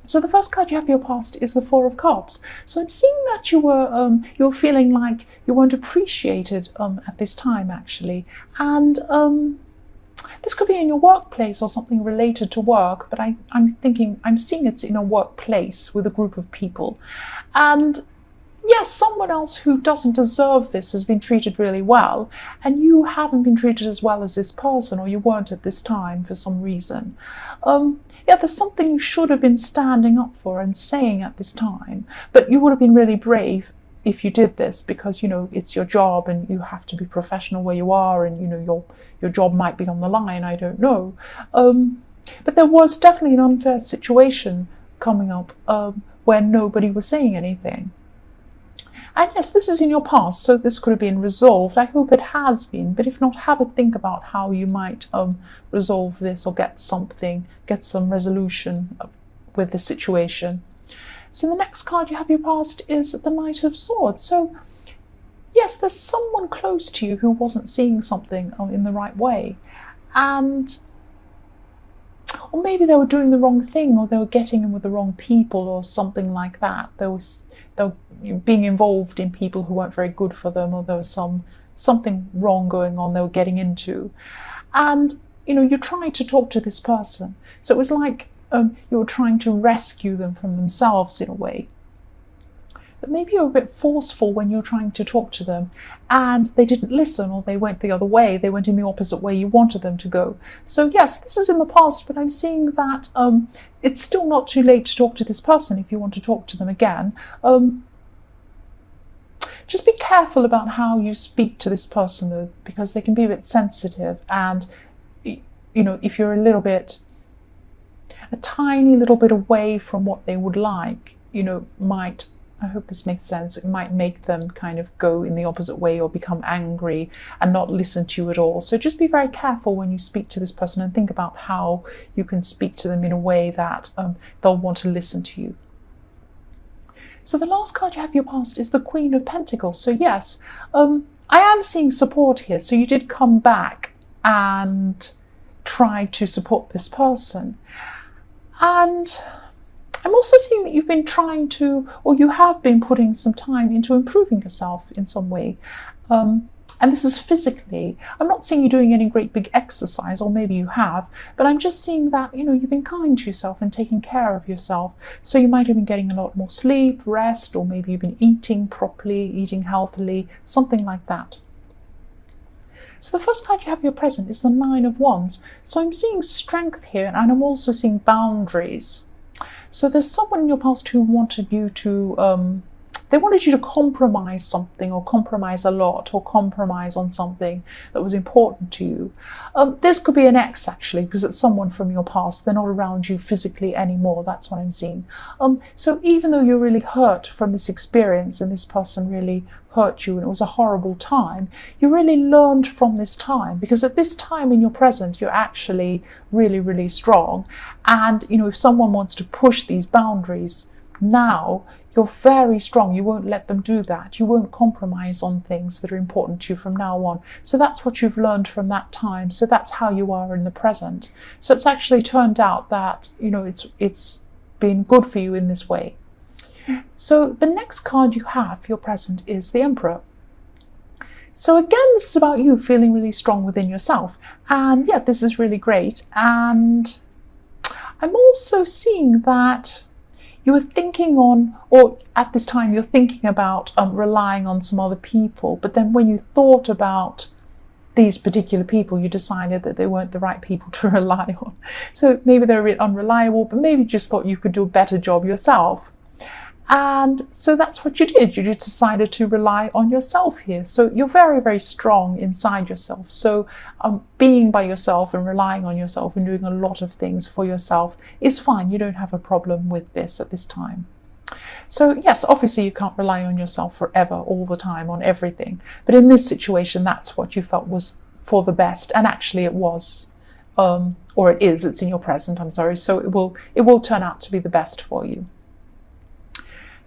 So the first card you have for your past is the Four of Cups. So I'm seeing that you're feeling like you weren't appreciated at this time, actually, and this could be in your workplace or something related to work. But I'm seeing it's in a workplace with a group of people, and yes, someone else who doesn't deserve this has been treated really well, and you haven't been treated as well as this person, or you weren't at this time for some reason. Yeah, there's something you should have been standing up for and saying at this time, but you would have been really brave if you did this, because it's your job and you have to be professional where you are, and your job might be on the line, I don't know. But there was definitely an unfair situation coming up where nobody was saying anything. And yes, this is in your past, so this could have been resolved. I hope it has been, but if not, have a think about how you might resolve this or get some resolution with the situation. So the next card you have your past is the Knight of Swords. So yes, there's someone close to you who wasn't seeing something in the right way, or maybe they were doing the wrong thing, or they were getting in with the wrong people, or something like that. They were being involved in people who weren't very good for them, or there was something wrong going on they were getting into. And you tried to talk to this person, so it was like you were trying to rescue them from themselves in a way. But maybe you were a bit forceful when you were trying to talk to them, and they didn't listen, or they went the other way. They went in the opposite way you wanted them to go. So yes, this is in the past, but I'm seeing that it's still not too late to talk to this person if you want to talk to them again. Just be careful about how you speak to this person, though, because they can be a bit sensitive, and if you're a tiny little bit away from what they would like, I hope this makes sense, it might make them kind of go in the opposite way or become angry and not listen to you at all. So just be very careful when you speak to this person, and think about how you can speak to them in a way that they'll want to listen to you. So the last card you have your past is the Queen of Pentacles. So yes, I am seeing support here. So you did come back and try to support this person. And I'm also seeing that you've been trying to, or you have been putting some time into improving yourself in some way. And this is physically. I'm not seeing you doing any great big exercise, or maybe you have, but I'm just seeing that, you've been kind to yourself and taking care of yourself. So you might have been getting a lot more sleep, rest, or maybe you've been eating properly, eating healthily, something like that. So the first card you have your present is the Nine of Wands. So I'm seeing strength here, and I'm also seeing boundaries. So there's someone in your past who wanted you to, they wanted you to compromise something, or compromise a lot, or compromise on something that was important to you. This could be an ex, actually, because it's someone from your past. They're not around you physically anymore. That's what I'm seeing. So even though you're really hurt from this experience, and this person really hurt you, and it was a horrible time, you really learned from this time, because at this time in your present, you're actually really, really strong. And, if someone wants to push these boundaries now, you're very strong. You won't let them do that. You won't compromise on things that are important to you from now on. So that's what you've learned from that time. So that's how you are in the present. So it's actually turned out that, it's been good for you in this way. So the next card you have for your present is the Emperor. So again, this is about you feeling really strong within yourself. And yeah, this is really great. And I'm also seeing that you were thinking on, or at this time you're thinking about relying on some other people, but then when you thought about these particular people, you decided that they weren't the right people to rely on. So maybe they're a bit unreliable, but maybe just thought you could do a better job yourself. And so that's what you did. You just decided to rely on yourself here. So you're very, very strong inside yourself. So being by yourself and relying on yourself and doing a lot of things for yourself is fine. You don't have a problem with this at this time. So yes, obviously you can't rely on yourself forever, all the time, on everything. But in this situation, that's what you felt was for the best. And actually it was, or it is, it's in your present, I'm sorry. So it will turn out to be the best for you.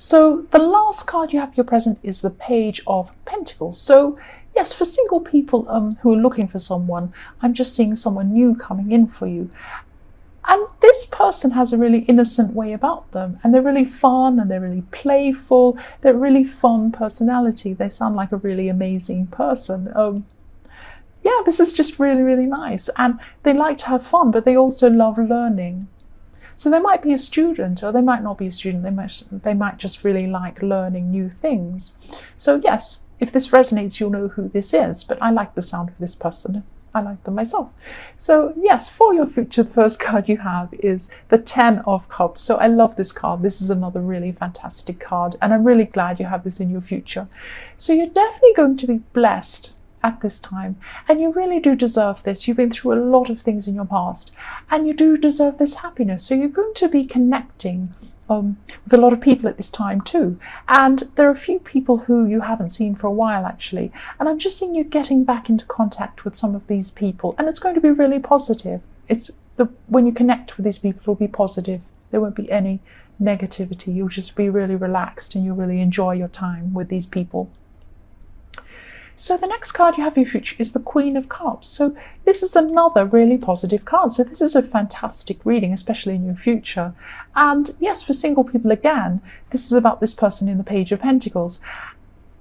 So the last card you have for your present is the Page of Pentacles. So yes, for single people who are looking for someone, I'm just seeing someone new coming in for you. And this person has a really innocent way about them, and they're really fun, and they're really playful. They're really fun personality. They sound like a really amazing person. Yeah, this is just really, really nice. And they like to have fun, but they also love learning. So they might be a student, or they might not be a student. They might just really like learning new things. So yes, if this resonates, you'll know who this is. But I like the sound of this person. I like them myself. So yes, for your future, the first card you have is the 10 of Cups. So I love this card. This is another really fantastic card, and I'm really glad you have this in your future. So you're definitely going to be blessed at this time, and you really do deserve this. You've been through a lot of things in your past, and you do deserve this happiness. So you're going to be connecting with a lot of people at this time too, and there are a few people who you haven't seen for a while actually, and I'm just seeing you getting back into contact with some of these people, and it's going to be really positive. When you connect with these people, it'll be positive. There won't be any negativity. You'll just be really relaxed, and you'll really enjoy your time with these people. So the next card you have in your future is the Queen of Cups. So this is another really positive card. So this is a fantastic reading, especially in your future. And yes, for single people again, this is about this person in the Page of Pentacles.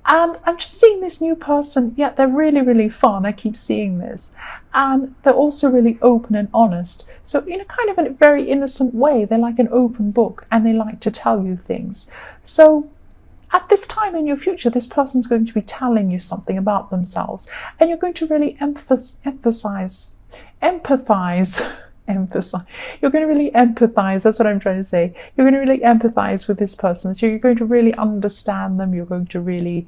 And I'm just seeing this new person. Yeah, they're really, really fun. I keep seeing this. And they're also really open and honest. So in a kind of a very innocent way, they're like an open book, and they like to tell you things. So at this time in your future, this person's going to be telling you something about themselves, and you're going to really empathize. You're going to really empathize. That's what I'm trying to say. You're going to really empathize with this person. So you're going to really understand them. You're going to really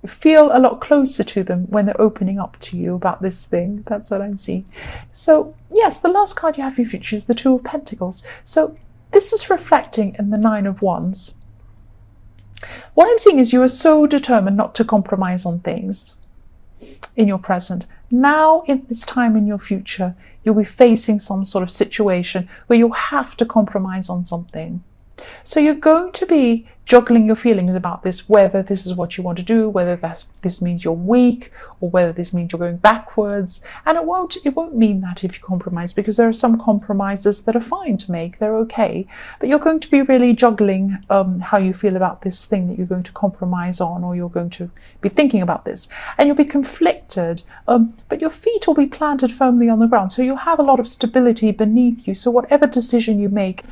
feel a lot closer to them when they're opening up to you about this thing. That's what I'm seeing. So yes, the last card you have in your future is the Two of Pentacles. So this is reflecting in the Nine of Wands. What I'm seeing is you are so determined not to compromise on things in your present. Now, in this time in your future, you'll be facing some sort of situation where you'll have to compromise on something. So you're going to be juggling your feelings about this, whether this is what you want to do, whether this means you're weak, or whether this means you're going backwards. And it won't mean that if you compromise, because there are some compromises that are fine to make, they're okay. But you're going to be really juggling how you feel about this thing that you're going to compromise on, or you're going to be thinking about this. And you'll be conflicted, but your feet will be planted firmly on the ground. So you'll have a lot of stability beneath you. So whatever decision you make,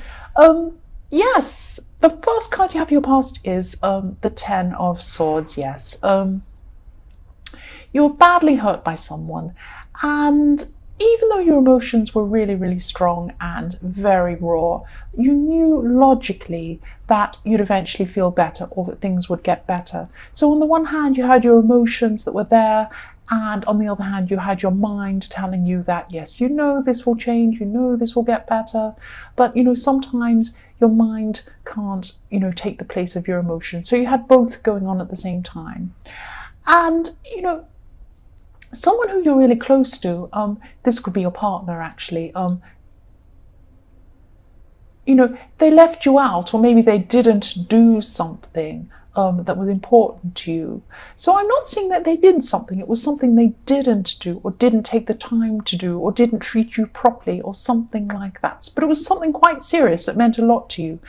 yes, the first card you have in your past is the 10 of Swords, yes. You were badly hurt by someone, and even though your emotions were really, really strong and very raw, you knew logically that you'd eventually feel better, or that things would get better. So on the one hand, you had your emotions that were there, and on the other hand, you had your mind telling you that, yes, you know this will change, you know this will get better, but sometimes your mind can't, take the place of your emotions. So you had both going on at the same time. And, someone who you're really close to, this could be your partner actually, they left you out, or maybe they didn't do something that was important to you. So I'm not saying that they did something. It was something they didn't do, or didn't take the time to do, or didn't treat you properly, or something like that. But it was something quite serious that meant a lot to you.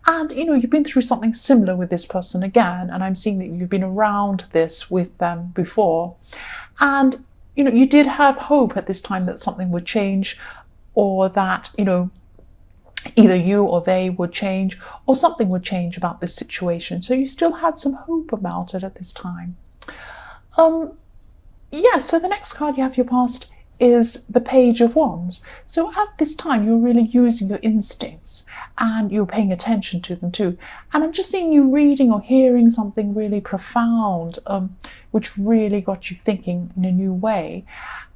And, you've been through something similar with this person again, and I'm seeing that you've been around this with them before. And, you did have hope at this time that something would change, or that, either you or they would change, or something would change about this situation. So you still had some hope about it at this time. Yeah, so the next card you have your past is the Page of Wands. So at this time, you're really using your instincts, and you're paying attention to them too. And I'm just seeing you reading or hearing something really profound, which really got you thinking in a new way.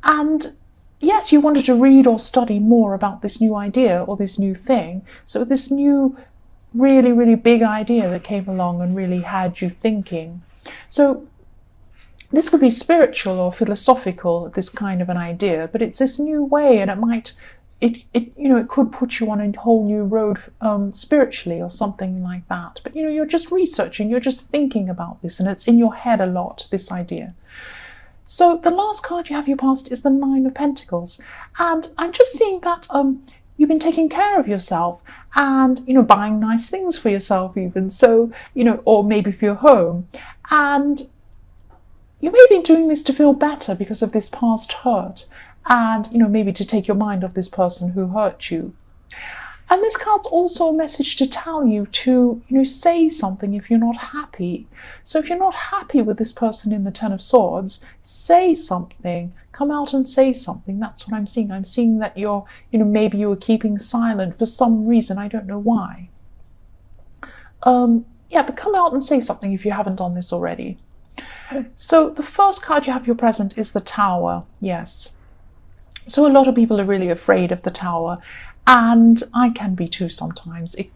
And yes, you wanted to read or study more about this new idea or this new thing. So this new, really, really big idea that came along and really had you thinking. So this could be spiritual or philosophical, this kind of an idea, but it's this new way, and it could put you on a whole new road spiritually, or something like that. But you're just researching, you're just thinking about this, and it's in your head a lot, this idea. So the last card you have your past is the Nine of Pentacles, and I'm just seeing that you've been taking care of yourself and, buying nice things for yourself even. So, or maybe for your home. And you may be doing this to feel better because of this past hurt. And, maybe to take your mind off this person who hurt you. And this card's also a message to tell you to, say something if you're not happy. So if you're not happy with this person in the Ten of Swords, say something. Come out and say something. That's what I'm seeing. I'm seeing that you're, maybe you were keeping silent for some reason. I don't know why. Yeah, but come out and say something if you haven't done this already. So the first card you have your present is the Tower. Yes. So a lot of people are really afraid of the Tower. And I can be too sometimes. It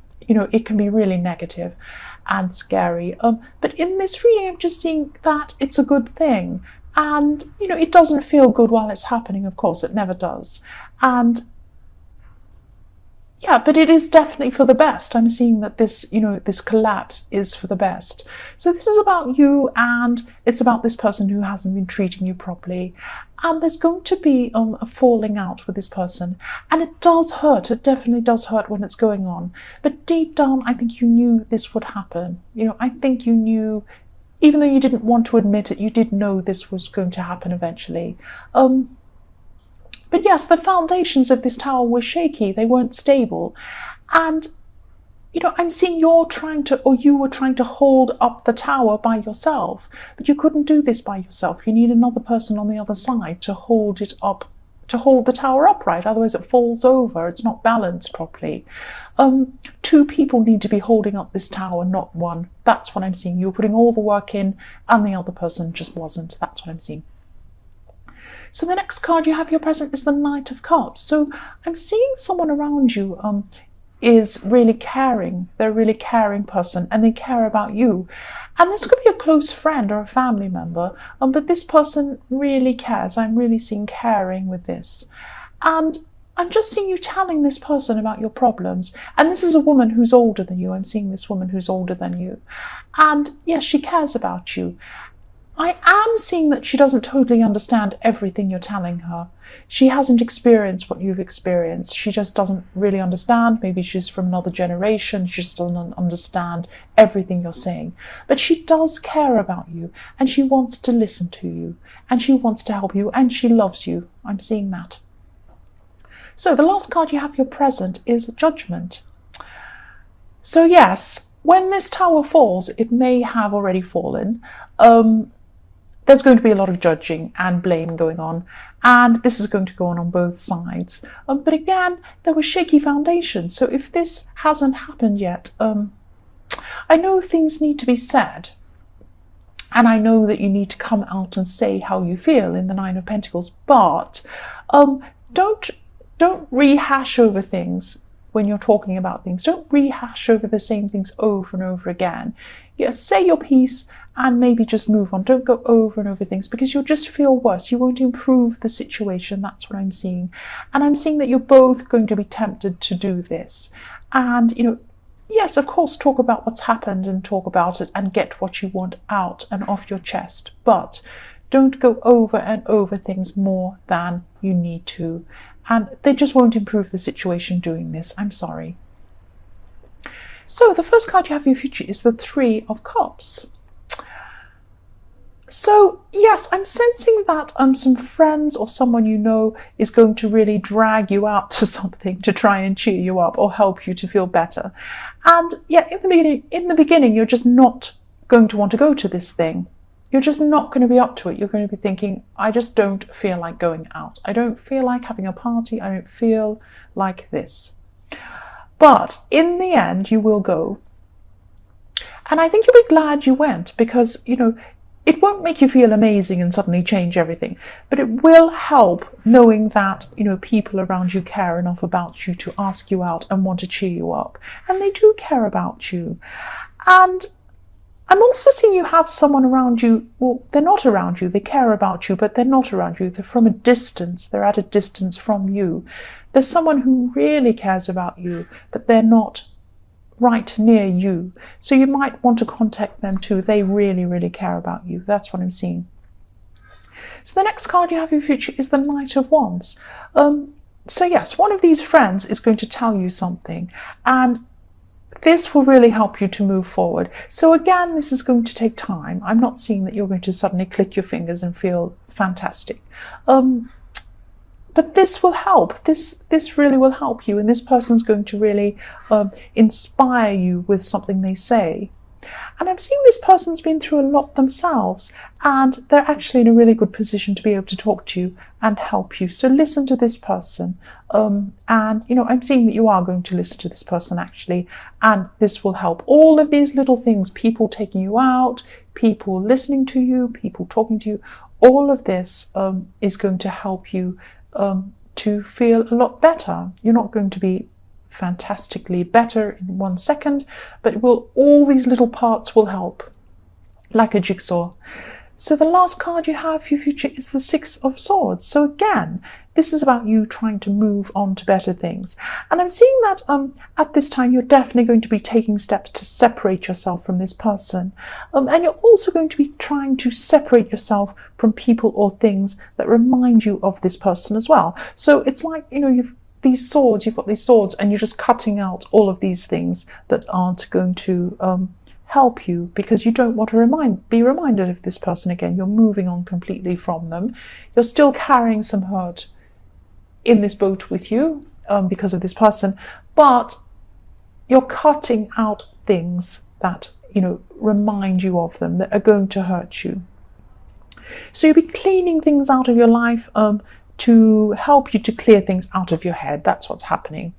can be really negative and scary. But in this reading, I'm just seeing that it's a good thing. And, it doesn't feel good while it's happening, of course. It never does. And, yeah, but it is definitely for the best. I'm seeing that this, this collapse is for the best. So this is about you, and it's about this person who hasn't been treating you properly. And there's going to be a falling out with this person. And it does hurt. It definitely does hurt when it's going on. But deep down, I think you knew this would happen. I think you knew, even though you didn't want to admit it, you did know this was going to happen eventually. But yes, the foundations of this tower were shaky. They weren't stable. And, I'm seeing you were trying to hold up the tower by yourself. But you couldn't do this by yourself. You need another person on the other side to hold it up, to hold the tower upright. Otherwise it falls over. It's not balanced properly. Two people need to be holding up this tower, not one. That's what I'm seeing. You were putting all the work in and the other person just wasn't. That's what I'm seeing. So the next card you have your present is the Knight of Cups. So I'm seeing someone around you is really caring. They're a really caring person and they care about you. And this could be a close friend or a family member, but this person really cares. I'm really seeing caring with this. And I'm just seeing you telling this person about your problems. And this is a woman who's older than you. I'm seeing this woman who's older than you. And yes, she cares about you. I am seeing that she doesn't totally understand everything you're telling her. She hasn't experienced what you've experienced. She just doesn't really understand. Maybe she's from another generation. She just doesn't understand everything you're saying. But she does care about you, and she wants to listen to you, and she wants to help you, and she loves you. I'm seeing that. So the last card you have your present is Judgment. So yes, when this tower falls, it may have already fallen. There's going to be a lot of judging and blame going on, and this is going to go on both sides. But again, there were shaky foundations, so if this hasn't happened yet, I know things need to be said, and I know that you need to come out and say how you feel in the Nine of Pentacles, but don't rehash over things when you're talking about things. Don't rehash over the same things over and over again. Yeah, say your piece and maybe just move on. Don't go over and over things because you'll just feel worse. You won't improve the situation. That's what I'm seeing. And I'm seeing that you're both going to be tempted to do this. And, yes, of course, talk about what's happened and talk about it and get what you want out and off your chest. But don't go over and over things more than you need to. And they just won't improve the situation doing this. I'm sorry. So the first card you have for your future is the Three of Cups. So yes, I'm sensing that some friends or someone you know is going to really drag you out to something to try and cheer you up or help you to feel better. And yeah, in the beginning, you're just not going to want to go to this thing. You're just not going to be up to it. You're going to be thinking, I just don't feel like going out. I don't feel like having a party. I don't feel like this. But in the end, you will go. And I think you'll be glad you went because, it won't make you feel amazing and suddenly change everything, but it will help knowing that, people around you care enough about you to ask you out and want to cheer you up. And they do care about you. And I'm also seeing you have someone around you. Well, they're not around you. They care about you, but they're not around you. They're from a distance. They're at a distance from you. There's someone who really cares about you, but they're not right near you. So you might want to contact them too. They really, really care about you. That's what I'm seeing. So the next card you have in your future is the Knight of Wands. So yes, one of these friends is going to tell you something, and this will really help you to move forward. So again, this is going to take time. I'm not seeing that you're going to suddenly click your fingers and feel fantastic. But this will help. This really will help you, and this person's going to really inspire you with something they say. And I'm seeing this person's been through a lot themselves, and they're actually in a really good position to be able to talk to you and help you. So listen to this person. And I'm seeing that you are going to listen to this person actually, and this will help. All of these little things, people taking you out, people listening to you, people talking to you, all of this is going to help you to feel a lot better. You're not going to be fantastically better in 1 second, but all these little parts will help, like a jigsaw. So the last card you have for your future is the Six of Swords. So again, this is about you trying to move on to better things. And I'm seeing that at this time you're definitely going to be taking steps to separate yourself from this person. And you're also going to be trying to separate yourself from people or things that remind you of this person as well. So it's like, you've got these swords, and you're just cutting out all of these things that aren't going to help you, because you don't want to be reminded of this person again. You're moving on completely from them. You're still carrying some hurt in this boat with you because of this person, but you're cutting out things that remind you of them, that are going to hurt you. So you'll be cleaning things out of your life to help you to clear things out of your head. That's what's happening.